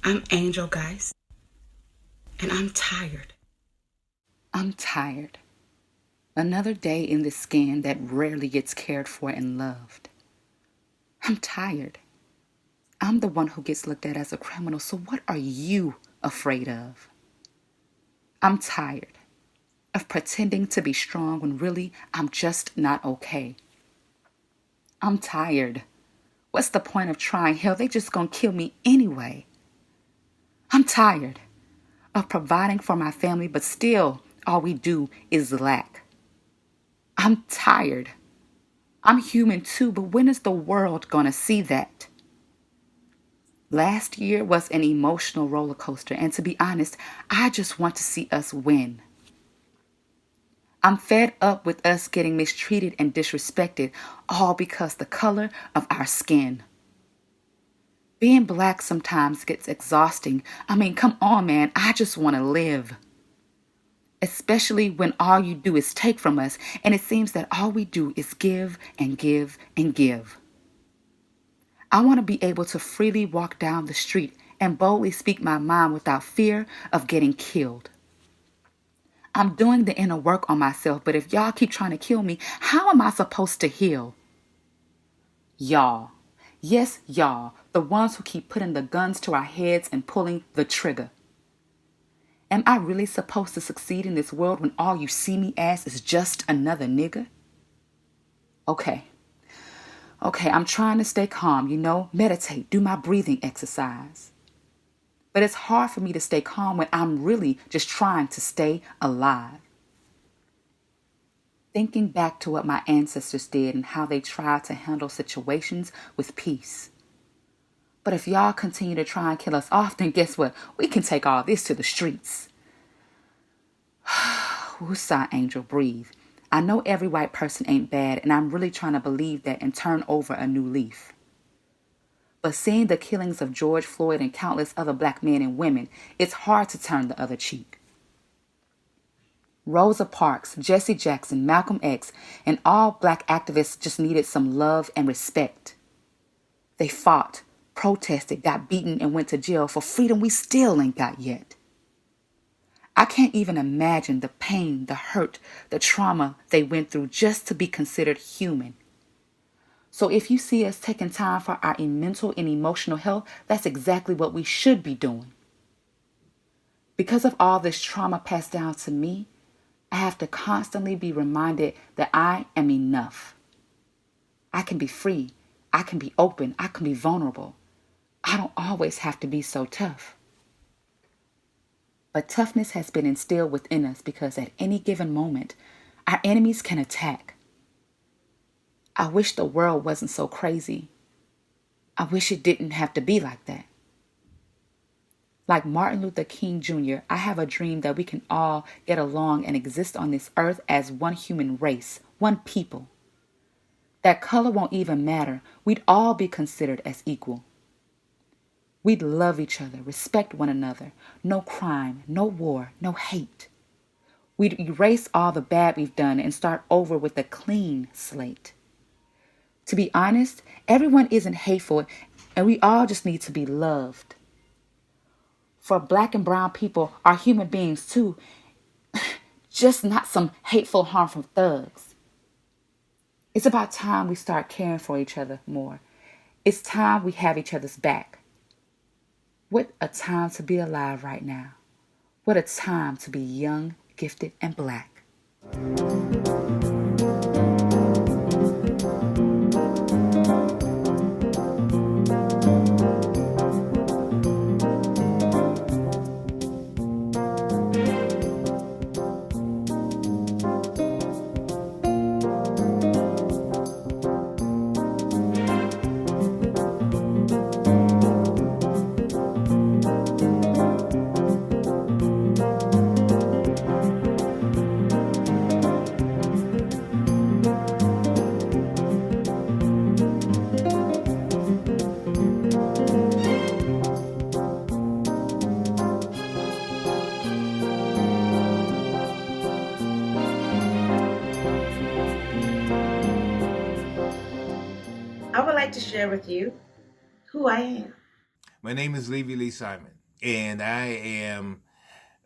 I'm Angel Guice, and I'm tired. I'm tired. Another day in the skin that rarely gets cared for and loved. I'm tired. I'm the one who gets looked at as a criminal, so what are you afraid of? I'm tired of pretending to be strong when really I'm just not okay. I'm tired. What's the point of trying? Hell, they just gonna kill me anyway. I'm tired of providing for my family, but still all we do is lack. I'm tired. I'm human too, but when is the world gonna see that? Last year was an emotional roller coaster, and to be honest, I just want to see us win. I'm fed up with us getting mistreated and disrespected, all because the color of our skin. Being black sometimes gets exhausting. I mean, come on, man, I just want to live. Especially when all you do is take from us, and it seems that all we do is give and give and give. I want to be able to freely walk down the street and boldly speak my mind without fear of getting killed. I'm doing the inner work on myself, but if y'all keep trying to kill me, how am I supposed to heal? Y'all. Yes, y'all, the ones who keep putting the guns to our heads and pulling the trigger. Am I really supposed to succeed in this world when all you see me as is just another nigga? Okay, I'm trying to stay calm, meditate, do my breathing exercise. But it's hard for me to stay calm when I'm really just trying to stay alive. Thinking back to what my ancestors did and how they tried to handle situations with peace. But if y'all continue to try and kill us off, then guess what? We can take all this to the streets. Woosah, Angel, breathe. I know every white person ain't bad, and I'm really trying to believe that and turn over a new leaf. But seeing the killings of George Floyd and countless other black men and women, it's hard to turn the other cheek. Rosa Parks, Jesse Jackson, Malcolm X, and all black activists just needed some love and respect. They fought, protested, got beaten, and went to jail for freedom we still ain't got yet. I can't even imagine the pain, the hurt, the trauma they went through just to be considered human. So if you see us taking time for our mental and emotional health, that's exactly what we should be doing. Because of all this trauma passed down to me, I have to constantly be reminded that I am enough. I can be free. I can be open. I can be vulnerable. I don't always have to be so tough. But toughness has been instilled within us because at any given moment, our enemies can attack. I wish the world wasn't so crazy. I wish it didn't have to be like that. Like Martin Luther King Jr., I have a dream that we can all get along and exist on this earth as one human race, one people. That color won't even matter. We'd all be considered as equal. We'd love each other, respect one another. No crime, no war, no hate. We'd erase all the bad we've done and start over with a clean slate. To be honest, everyone isn't hateful, and we all just need to be loved. For black and brown people are human beings too, just not some hateful, harmful thugs. It's about time we start caring for each other more. It's time we have each other's back. What a time to be alive right now. What a time to be young, gifted, and black. I would like to share with you who I am. My name is Levy Lee Simon. and I am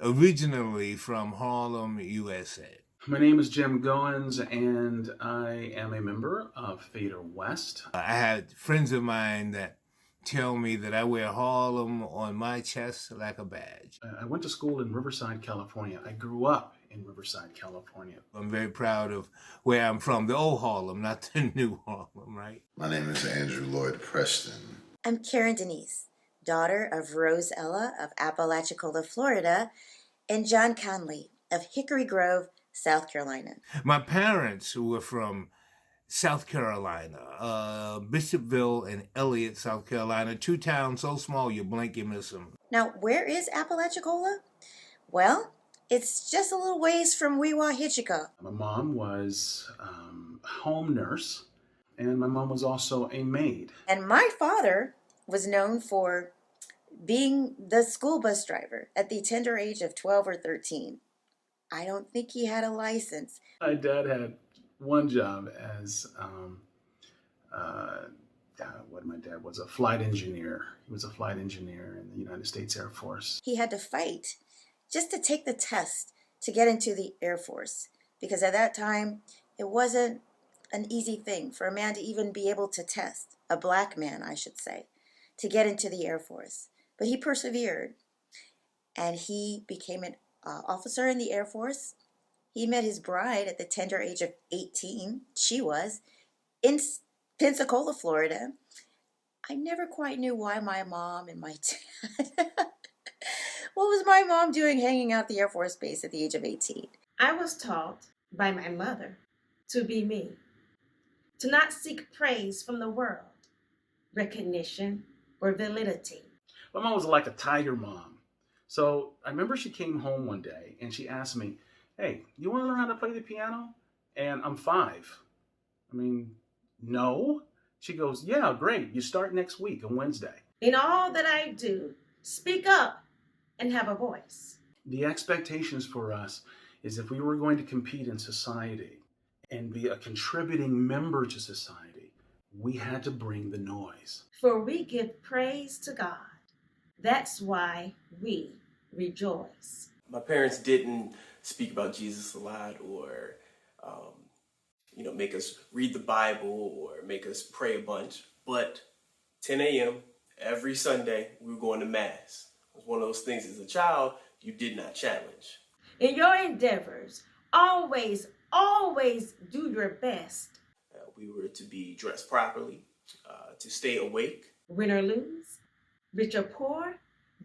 originally from Harlem, USA. My name is Jim Goins, and I am a member of Theater West. I had friends of mine that tell me that I wear Harlem on my chest like a badge. I went to school in Riverside, California. I grew up in Riverside, California. I'm very proud of where I'm from, the old Harlem, not the new Harlem, right? My name is Andrew Lloyd Preston. I'm Karen Denise, daughter of Rose Ella of Apalachicola, Florida, and John Conley of Hickory Grove, South Carolina. My parents were from South Carolina, Bishopville and Elliott, South Carolina, two towns so small you blink, you miss them. Now, where is Apalachicola? Well, it's just a little ways from Weehawken. My mom was a home nurse, and my mom was also a maid. And my father was known for being the school bus driver at the tender age of 12 or 13. I don't think he had a license. My dad had one job as what my dad was, a flight engineer. He was a flight engineer in the United States Air Force. He had to fight just to take the test to get into the Air Force, because at that time it wasn't an easy thing for a man to even be able to test, a black man I should say, to get into the Air Force. But he persevered, and he became an officer in the Air Force. He met his bride at the tender age of 18. She was in Pensacola, Florida. I never quite knew why my mom and my dad... What was my mom doing hanging out the Air Force Base at the age of 18? I was taught by my mother to be me, to not seek praise from the world, recognition, or validity. My mom was like a tiger mom. So I remember she came home one day and she asked me, "Hey, you want to learn how to play the piano?" And I'm 5. I mean, no. She goes, "Yeah, great. You start next week on Wednesday." In all that I do, speak up and have a voice. The expectations for us is if we were going to compete in society and be a contributing member to society, we had to bring the noise. For we give praise to God. That's why we rejoice. My parents didn't speak about Jesus a lot or, make us read the Bible or make us pray a bunch. But 10 a.m. every Sunday, we were going to Mass. It was one of those things as a child you did not challenge. In your endeavors, always do your best. We were to be dressed properly, to stay awake. Win or lose, rich or poor,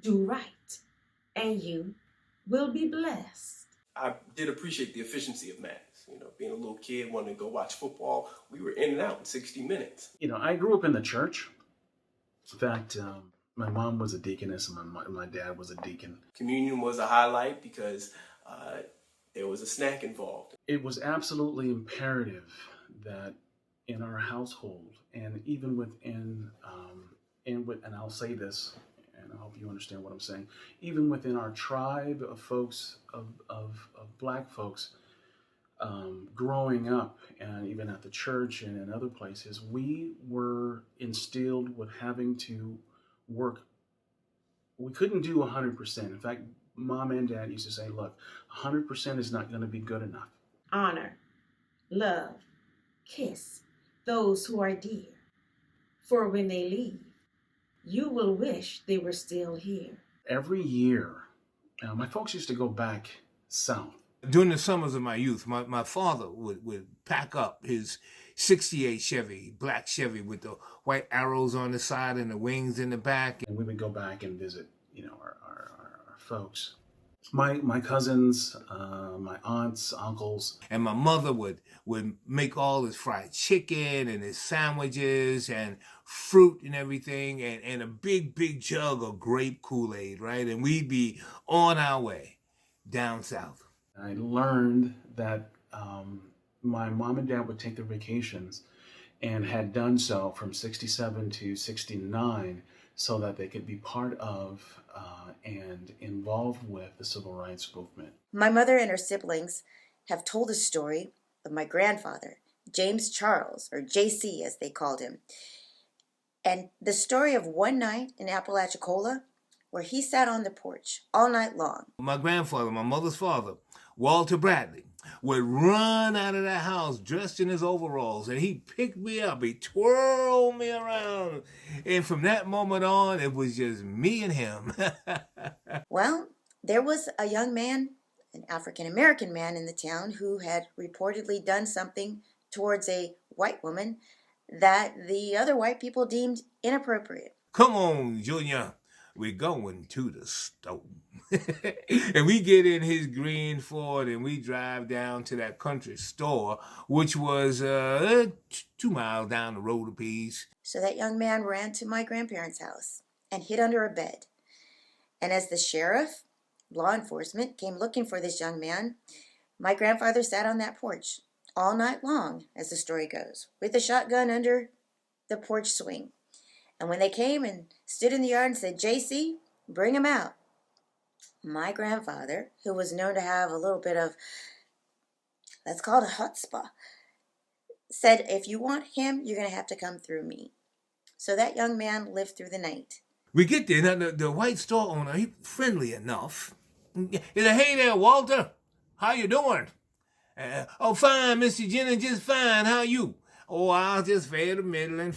do right, and you will be blessed. I did appreciate the efficiency of Mass. Being a little kid, wanting to go watch football, we were in and out in 60 minutes. I grew up in the church. In fact, my mom was a deaconess and my dad was a deacon. Communion was a highlight because there was a snack involved. It was absolutely imperative that in our household and even within, and I'll say this, and I hope you understand what I'm saying, even within our tribe of folks, of black folks, growing up and even at the church and in other places, we were instilled with having to work. We couldn't do 100%. In fact, Mom and Dad used to say, look, 100% is not going to be good enough. Honor, love, kiss those who are dear. For when they leave, you will wish they were still here. Every year, my folks used to go back south. During the summers of my youth, my father would pack up his 68 Chevy, black Chevy with the white arrows on the side and the wings in the back. And we would go back and visit, our folks. My cousins, my aunts, uncles. And my mother would make all his fried chicken and his sandwiches and fruit and everything and a big jug of grape Kool-Aid, right? And we'd be on our way down south. I learned that my mom and dad would take their vacations and had done so from 67 to 69 so that they could be part of and involved with the civil rights movement. My mother and her siblings have told a story of my grandfather, James Charles, or JC as they called him. And the story of one night in Apalachicola where he sat on the porch all night long. My grandfather, my mother's father, Walter Bradley, would run out of that house dressed in his overalls, and he picked me up, he twirled me around, and from that moment on, it was just me and him. Well, there was a young man, an African-American man in the town, who had reportedly done something towards a white woman that the other white people deemed inappropriate. Come on, Junior, we're going to the store. And we get in his green Ford and we drive down to that country store, which was 2 miles down the road a piece. So that young man ran to my grandparents' house and hid under a bed. And as the sheriff, law enforcement, came looking for this young man, my grandfather sat on that porch all night long, as the story goes, with a shotgun under the porch swing. And when they came and stood in the yard and said, "JC, bring him out," my grandfather, who was known to have a little bit of, let's call it a chutzpah, said, "If you want him, you're going to have to come through me." So that young man lived through the night. We get there, now the white store owner, he friendly enough. He said, "Hey there, Walter, how you doing?" "Oh, fine, Mr. Jennings, just fine. How you?" "Oh, I'll just fair to middling.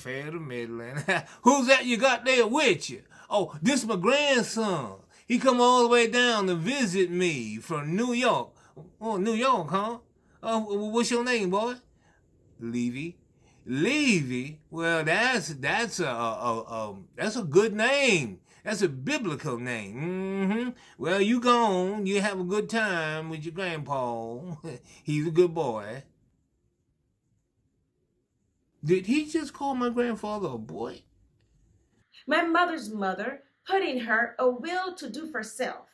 Who's that you got there with you?" "Oh, this my grandson. He come all the way down to visit me from New York." "Oh, New York, huh? What's your name, boy?" "Levy." "Levy? Well, that's a good name. That's a biblical name. Mm-hmm. Well, you go on. You have a good time with your grandpa. He's a good boy." Did he just call my grandfather a boy? My mother's mother put in her a will to do for self,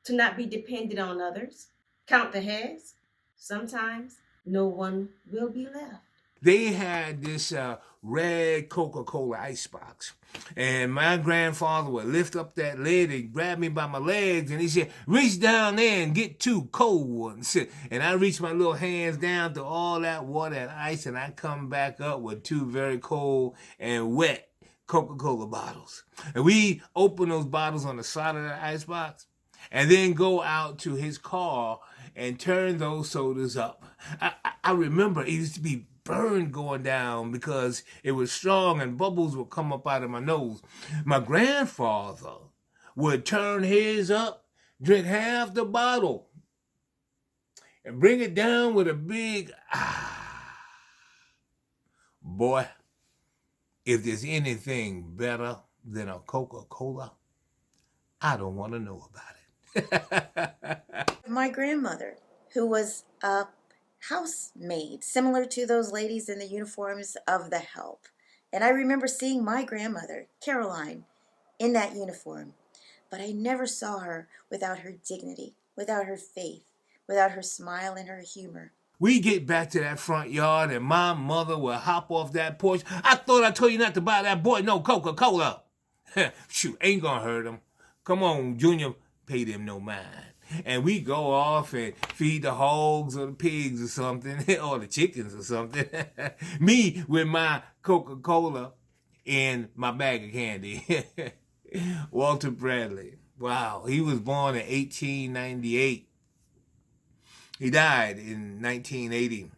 to not be dependent on others. Count the heads. Sometimes no one will be left. They had this red Coca-Cola icebox. And my grandfather would lift up that lid and grab me by my legs, and he said, "Reach down there and get 2 cold ones." And I reach my little hands down to all that water and ice, and I come back up with 2 very cold and wet Coca-Cola bottles. And we open those bottles on the side of the icebox and then go out to his car and turn those sodas up. I remember it used to be burn going down because it was strong and bubbles would come up out of my nose. My grandfather would turn his up, drink half the bottle, and bring it down with a big Boy, if there's anything better than a Coca-Cola, I don't want to know about it. My grandmother, who was a housemaid, similar to those ladies in the uniforms of the help. And I remember seeing my grandmother, Caroline, in that uniform. But I never saw her without her dignity, without her faith, without her smile and her humor. We get back to that front yard and my mother would hop off that porch. "I thought I told you not to buy that boy no Coca-Cola." "Shoot, ain't gonna hurt him. Come on, Junior, pay them no mind." And we go off and feed the hogs or the pigs or something, or the chickens or something. Me with my Coca-Cola and my bag of candy. Walter Bradley. Wow, he was born in 1898. He died in 1980.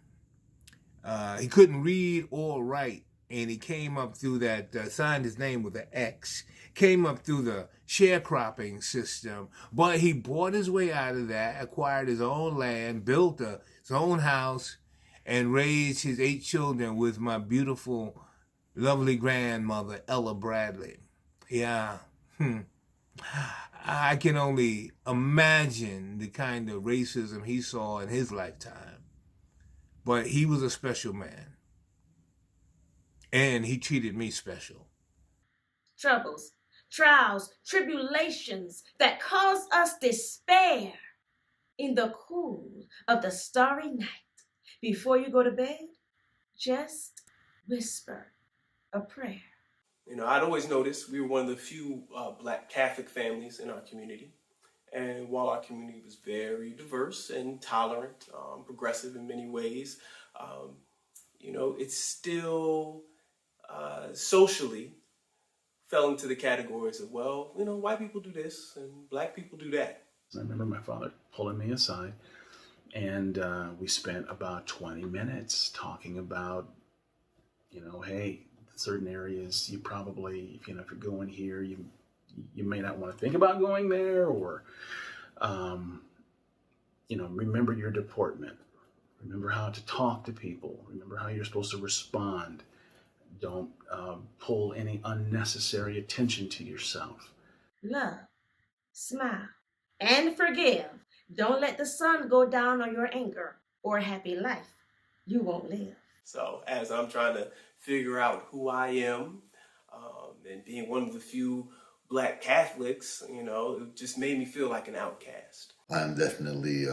He couldn't read or write, and he came up through that, signed his name with an X, came up through the sharecropping system, but he bought his way out of that, acquired his own land, built his own house, and raised his 8 children with my beautiful, lovely grandmother, Ella Bradley. Yeah. I can only imagine the kind of racism he saw in his lifetime. But he was a special man. And he treated me special. Troubles, trials, tribulations that cause us despair. In the cool of the starry night, before you go to bed, just whisper a prayer. You know, I'd always noticed we were one of the few Black Catholic families in our community. And while our community was very diverse and tolerant, progressive in many ways, you know, it's still socially, fell into the categories of, well, white people do this and black people do that. I remember my father pulling me aside, and we spent about 20 minutes talking about, hey, certain areas you probably, if you're going here, you may not want to think about going there, or, remember your deportment. Remember how to talk to people. Remember how you're supposed to respond. Don't pull any unnecessary attention to yourself. Love, smile, and forgive. Don't let the sun go down on your anger or happy life. You won't live. So as I'm trying to figure out who I am, and being one of the few black Catholics, it just made me feel like an outcast. I'm definitely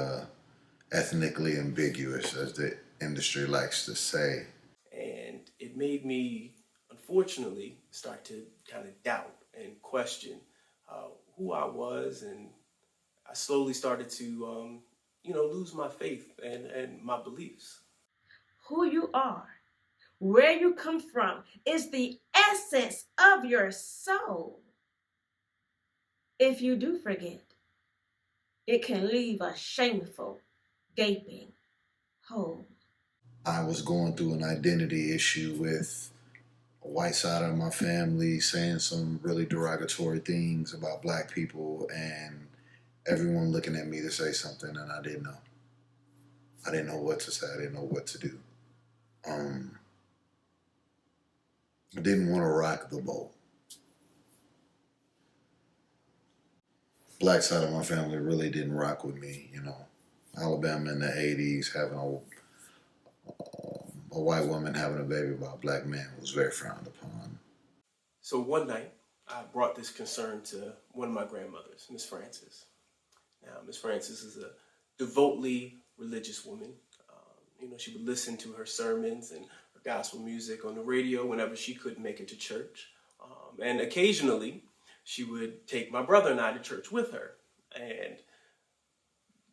ethnically ambiguous, as the industry likes to say. And it made me, unfortunately, start to kind of doubt and question who I was, and I slowly started to, lose my faith and my beliefs. Who you are, where you come from, is the essence of your soul. If you do forget, it can leave a shameful, gaping hole. I was going through an identity issue with a white side of my family saying some really derogatory things about black people, and everyone looking at me to say something, and I didn't know. I didn't know what to say. I didn't know what to do. I didn't want to rock the boat. Black side of my family really didn't rock with me, Alabama in the 80s, having a white woman having a baby by a black man was very frowned upon. So one night, I brought this concern to one of my grandmothers, Miss Francis. Now, Miss Francis is a devoutly religious woman. She would listen to her sermons and her gospel music on the radio whenever she couldn't make it to church. And occasionally, she would take my brother and I to church with her. And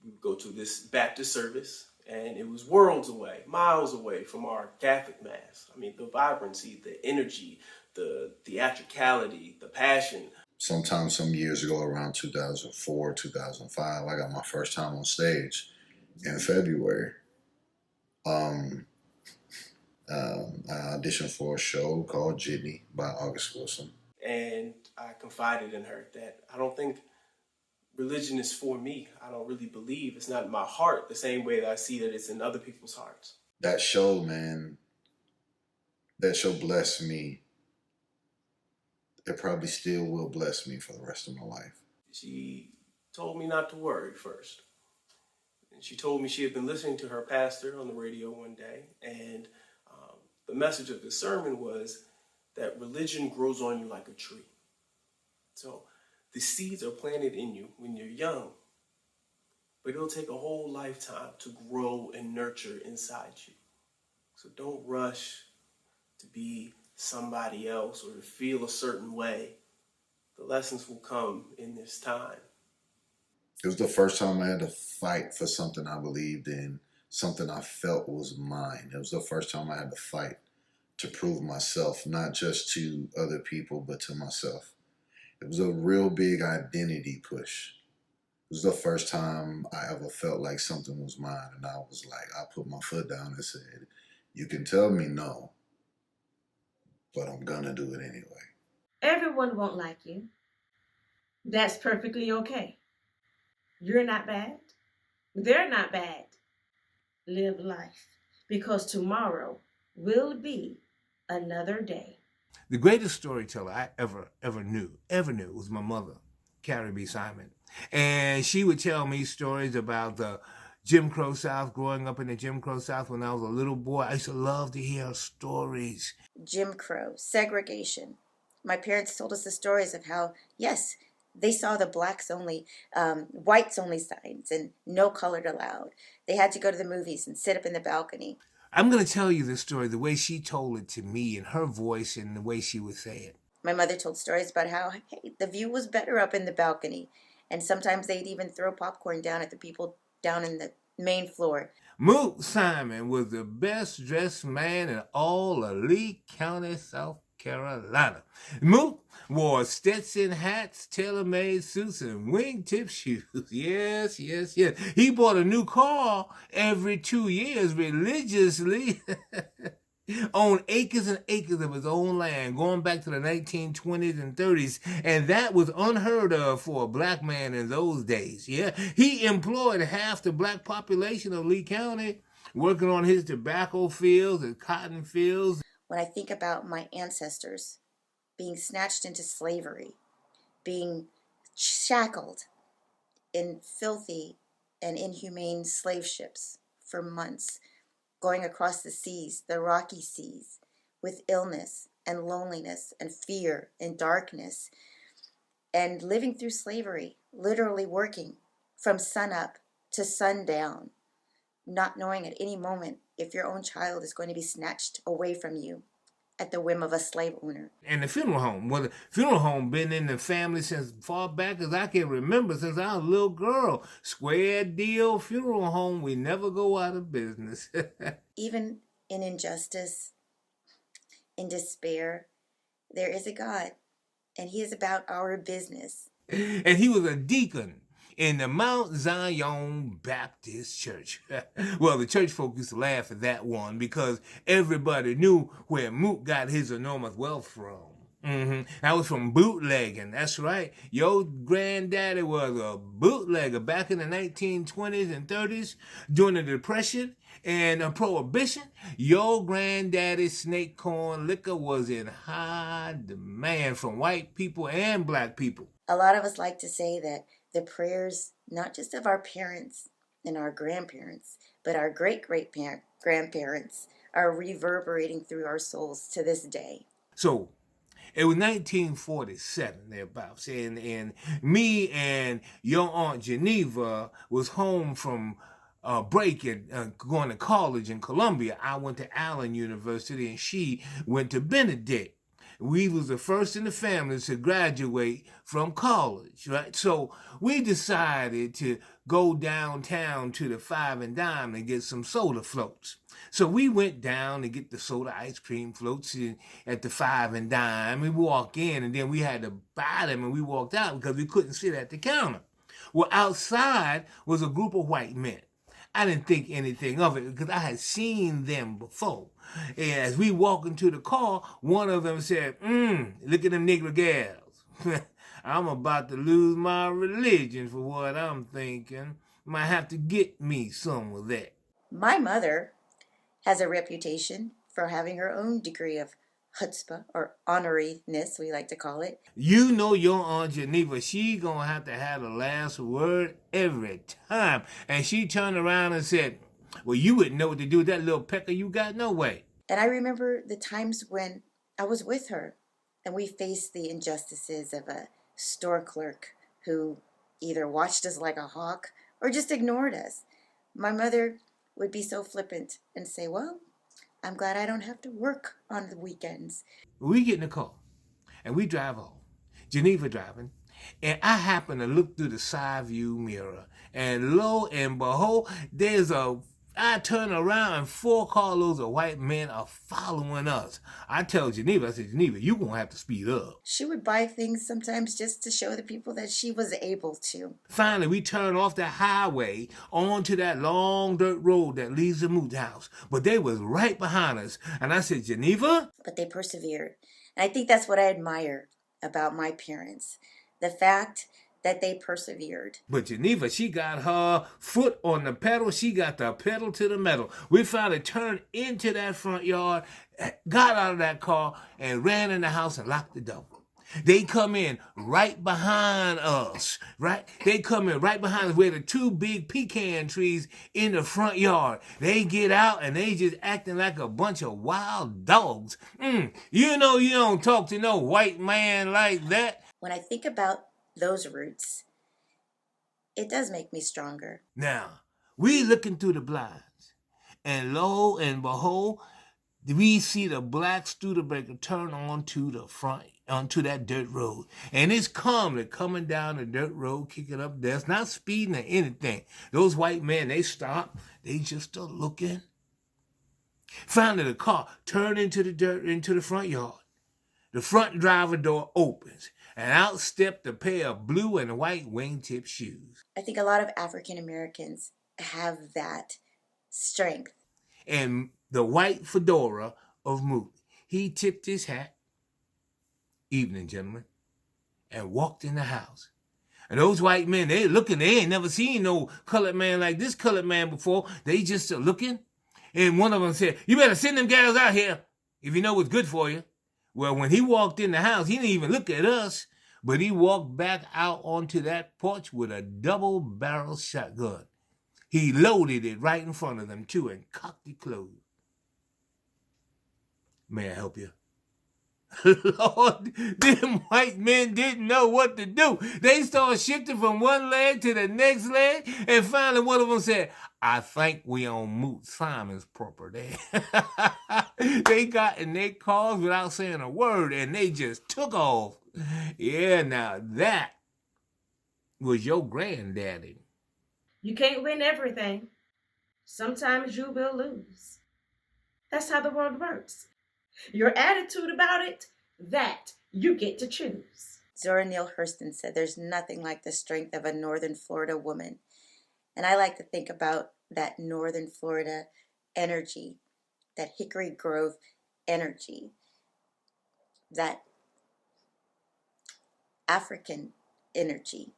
we would go to this Baptist service, and it was worlds away, miles away from our Catholic Mass. I mean, the vibrancy, the energy, the theatricality, the passion. Sometime some years ago, around 2004, 2005, I got my first time on stage in February. I auditioned for a show called Jitney by August Wilson. And I confided in her that I don't think religion is for me. I don't really believe. It's not in my heart the same way that I see that it's in other people's hearts. That show, man, blessed me. It probably still will bless me for the rest of my life. She told me not to worry first. And she told me she had been listening to her pastor on the radio one day, and the message of his sermon was that religion grows on you like a tree. So the seeds are planted in you when you're young, but it'll take a whole lifetime to grow and nurture inside you. So don't rush to be somebody else or to feel a certain way. The lessons will come in this time. It was the first time I had to fight for something I believed in, something I felt was mine. It was the first time I had to fight to prove myself, not just to other people, but to myself. It was a real big identity push. It was the first time I ever felt like something was mine, and I was like, I put my foot down and said, you can tell me no, but I'm gonna do it anyway. Everyone won't like you. That's perfectly okay. You're not bad. They're not bad. Live life, because tomorrow will be another day. The greatest storyteller I ever knew was my mother, Clara B. Simon. And she would tell me stories about the Jim Crow South, growing up in the Jim Crow South when I was a little boy. I used to love to hear her stories. Jim Crow, segregation. My parents told us the stories of how, yes, they saw the blacks only, whites only signs and no colored allowed. They had to go to the movies and sit up in the balcony. I'm going to tell you this story the way she told it to me, in her voice and the way she would say it. My mother told stories about how, hey, the view was better up in the balcony. And sometimes they'd even throw popcorn down at the people down in the main floor. Moot Simon was the best dressed man in all of Lee County, South Carolina. Moot Wore Stetson hats, tailor-made suits, and wingtip shoes. Yes, yes, yes. He bought a new car every 2 years religiously. Owned acres and acres of his own land going back to the 1920s and 30s, and that was unheard of for a black man in those days. Yeah, he employed half the black population of Lee County, working on his tobacco fields and cotton fields. When I think about my ancestors being snatched into slavery, being shackled in filthy and inhumane slave ships for months, going across the seas, the rocky seas, with illness and loneliness and fear and darkness, and living through slavery, literally working from sunup to sundown, not knowing at any moment if your own child is going to be snatched away from you at the whim of a slave owner. And the funeral home. Well, the funeral home been in the family since far back as I can remember, since I was a little girl. Square deal funeral home. We never go out of business. Even in injustice, in despair, there is a God, and he is about our business. And he was a deacon in the Mount Zion Baptist Church. Well, the church folk used to laugh at that one because everybody knew where Moot got his enormous wealth from. That was from bootlegging. That's right. Your granddaddy was a bootlegger back in the 1920s and 30s during the Depression and Prohibition. Your granddaddy's snake corn liquor was in high demand from white people and black people. A lot of us like to say that the prayers, not just of our parents and our grandparents, but our great-great-grandparents are reverberating through our souls to this day. So, it was 1947, thereabouts, and me and your Aunt Geneva was home from break and going to college in Columbia. I went to Allen University, and she went to Benedict. We was the first in the family to graduate from college, right? So we decided to go downtown to the Five and Dime and get some soda floats. So we went down to get the soda ice cream floats at the Five and Dime. We walked in, and then we had to buy them, and we walked out because we couldn't sit at the counter. Well, outside was a group of white men. I didn't think anything of it because I had seen them before. And as we walked into the car, one of them said, look at them nigger gals. I'm about to lose my religion for what I'm thinking. Might have to get me some of that. My mother has a reputation for having her own degree of chutzpah, or honoriness, we like to call it. You know your Aunt Geneva, she gonna have to have the last word every time. And she turned around and said, well, you wouldn't know what to do with that little pecker you got, no way. And I remember the times when I was with her and we faced the injustices of a store clerk who either watched us like a hawk or just ignored us. My mother would be so flippant and say, well, I'm glad I don't have to work on the weekends. We get in the car and we drive home. Geneva driving. And I happen to look through the side view mirror. And lo and behold, I turn around and 4 carloads of white men are following us. I tell Geneva, I said, Geneva, you're going to have to speed up. She would buy things sometimes just to show the people that she was able to. Finally, we turn off the highway onto that long dirt road that leads to Moot's house. But they was right behind us. And I said, Geneva? But they persevered. And I think that's what I admire about my parents. The fact that they persevered. But Geneva, she got her foot on the pedal. She got the pedal to the metal. We finally turned into that front yard, got out of that car, and ran in the house and locked the door. They come in right behind us, right? They come in right behind us where the 2 big pecan trees in the front yard. They get out and they just acting like a bunch of wild dogs. You know you don't talk to no white man like that. When I think about those roots, it does make me stronger. Now, we looking through the blinds, and lo and behold, we see the black Studebaker turn onto that dirt road. And it's calmly coming down the dirt road, kicking up dust, not speeding or anything. Those white men, they stop, they just looking. Finally, the car turned into the dirt, into the front yard. the front driver door opens, and out stepped a pair of blue and white wingtip shoes. I think a lot of African Americans have that strength. And the white fedora of Moot. He tipped his hat, evening, gentlemen, and walked in the house. And those white men, they looking, they ain't never seen no colored man like this colored man before. They just looking. And one of them said, "You better send them gals out here if you know what's good for you." Well, when he walked in the house, he didn't even look at us, but he walked back out onto that porch with a double-barrel shotgun. He loaded it right in front of them, too, and cocked it closed. "May I help you?" Lord, them white men didn't know what to do. They started shifting from one leg to the next leg, and finally one of them said, "I think we on Moot Simon's property." They got in their cars without saying a word, and they just took off. Yeah, now that was your granddaddy. You can't win everything. Sometimes you will lose. That's how the world works. Your attitude about it, that you get to choose. Zora Neale Hurston said there's nothing like the strength of a Northern Florida woman. And I like to think about that Northern Florida energy, that Hickory Grove energy, that African energy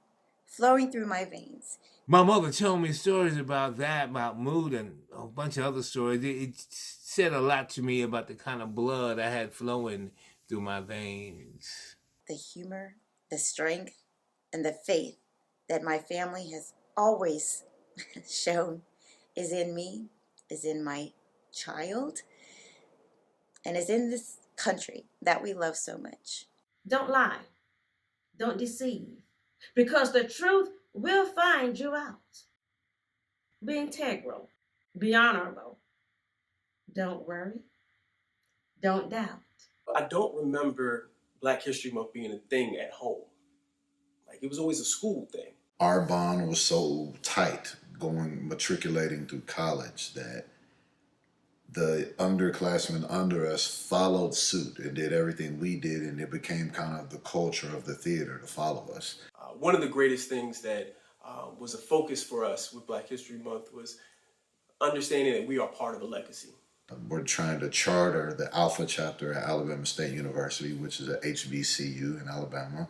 flowing through my veins. My mother told me stories about that, about Moot, and a bunch of other stories. It said a lot to me about the kind of blood I had flowing through my veins. The humor, the strength, and the faith that my family has always shown is in me, is in my child, and is in this country that we love so much. Don't lie. Don't deceive. Because the truth will find you out. Be integral. Be honorable. Don't worry. Don't doubt. I don't remember Black History Month being a thing at home. Like, it was always a school thing. Our bond was so tight matriculating through college that the underclassmen under us followed suit and did everything we did, and it became kind of the culture of the theater to follow us. One of the greatest things that was a focus for us with Black History Month was understanding that we are part of a legacy. We're trying to charter the Alpha chapter at Alabama State University, which is a HBCU in Alabama,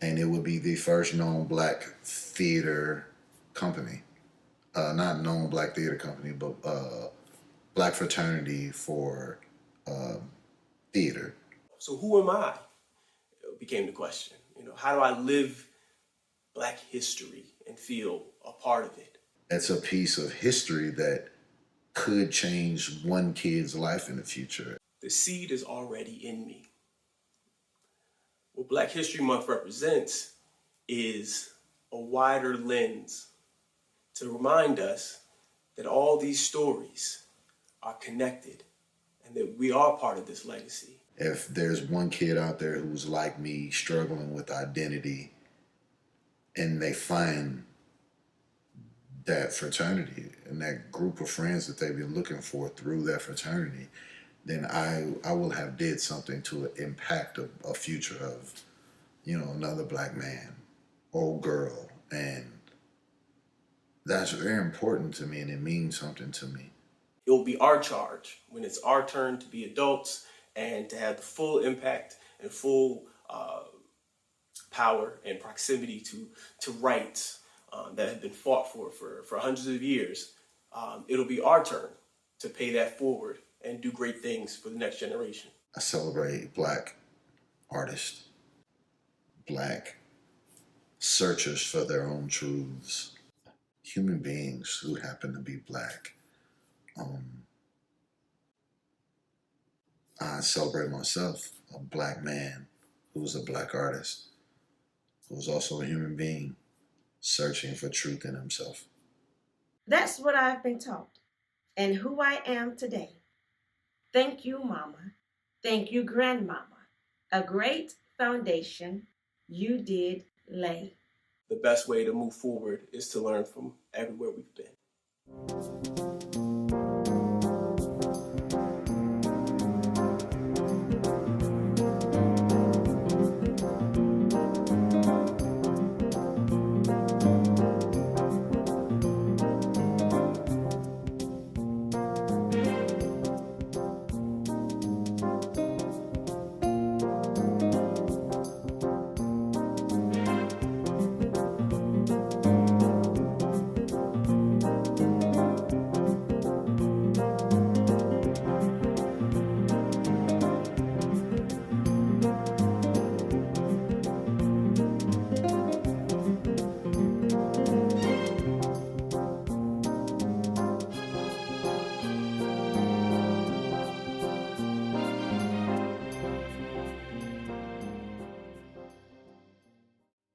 and it would be the first known Black theater company. Not known Black theater company, but Black fraternity for theater. So who am I? Became the question. How do I live Black history and feel a part of it? It's a piece of history that could change one kid's life in the future. The seed is already in me. What Black History Month represents is a wider lens to remind us that all these stories are connected and that we are part of this legacy. If there's one kid out there who's like me, struggling with identity, and they find that fraternity and that group of friends that they've been looking for through that fraternity, then I will have did something to impact a future of, another Black man or girl. And that's very important to me, and it means something to me. It will be our charge when it's our turn to be adults and to have the full impact and full power and proximity to rights that have been fought for hundreds of years. It'll be our turn to pay that forward and do great things for the next generation. I celebrate Black artists, Black searchers for their own truths, human beings who happen to be Black. I celebrate myself, a Black man who's a Black artist, who's also a human being searching for truth in himself. That's what I've been taught and who I am today. Thank you, Mama. Thank you, Grandmama. A great foundation you did lay. The best way to move forward is to learn from everywhere we've been.